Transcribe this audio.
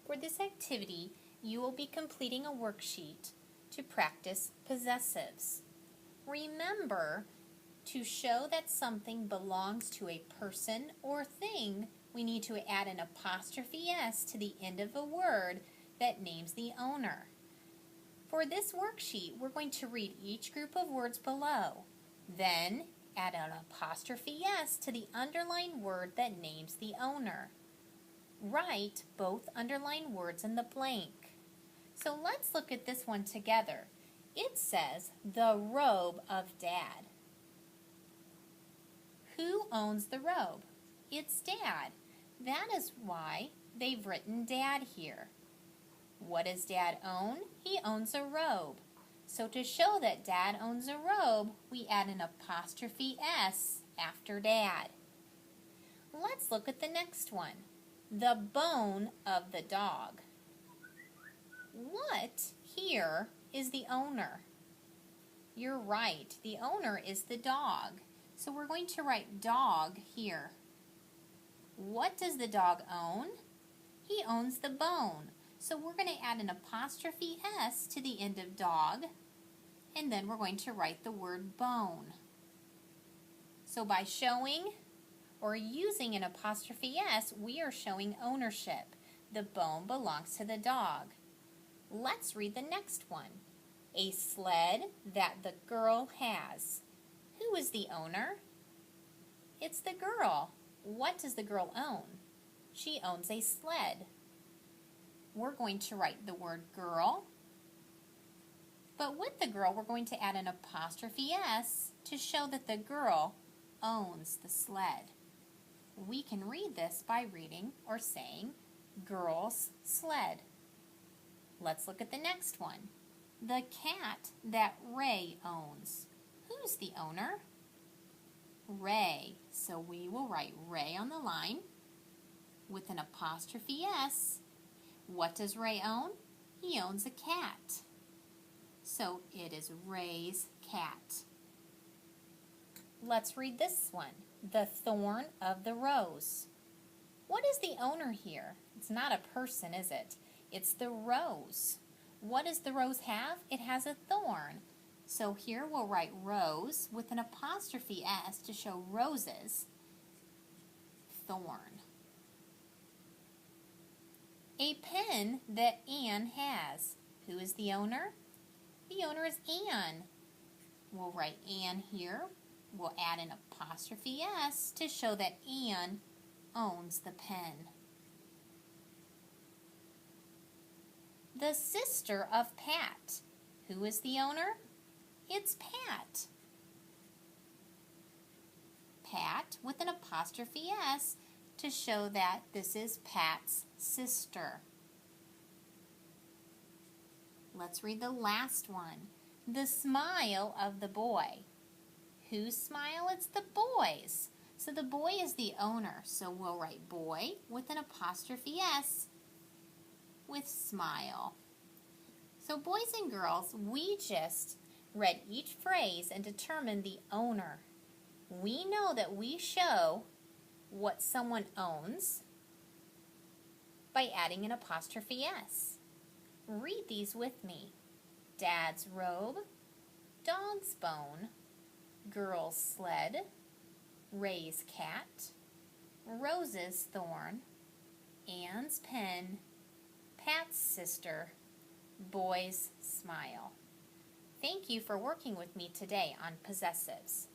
For this activity, you will be completing a worksheet to practice possessives. Remember, to show that something belongs to a person or thing, we need to add an apostrophe S to the end of a word that names the owner. For this worksheet, we're going to read each group of words below. Then, add an apostrophe S to the underlined word that names the owner. Write both underlined words in the blank. So let's look at this one together. It says, the robe of Dad. Who owns the robe? It's Dad. That is why they've written Dad here. What does Dad own? He owns a robe. So to show that Dad owns a robe, we add an apostrophe S after Dad. Let's look at the next one. The bone of the dog. What here is the owner? You're right, the owner is the dog. So we're going to write dog here. What does the dog own? He owns the bone. So we're going to add an apostrophe S to the end of dog, and then we're going to write the word bone. So by showing or using an apostrophe S, we are showing ownership. The bone belongs to the dog. Let's read the next one. A sled that the girl has. Who is the owner? It's the girl. What does the girl own? She owns a sled. We're going to write the word girl, but with the girl we're going to add an apostrophe S to show that the girl owns the sled. We can read this by reading or saying girl's sled. Let's look at the next one. The cat that Ray owns. Who's the owner? Ray. So we will write Ray on the line with an apostrophe S. What does Ray own? He owns a cat. So it is Ray's cat. Let's read this one. The thorn of the rose. What is the owner here? It's not a person, is it? It's the rose. What does the rose have? It has a thorn. So here we'll write rose with an apostrophe S to show roses. Thorn. A pen that Anne has. Who is the owner? The owner is Anne. We'll write Anne here. We'll add an apostrophe S to show that Anne owns the pen. The sister of Pat. Who is the owner? It's Pat. Pat with an apostrophe S to show that this is Pat's sister. Let's read the last one. The smile of the boy. Whose smile? It's the boy's. So the boy is the owner. So we'll write boy with an apostrophe S with smile. So boys and girls, we just read each phrase and determined the owner. We know that we show what someone owns by adding an apostrophe S. Read these with me. Dad's robe, dog's bone, girl's sled, Ray's cat, Rose's thorn, Anne's pen, Pat's sister, boy's smile. Thank you for working with me today on possessives.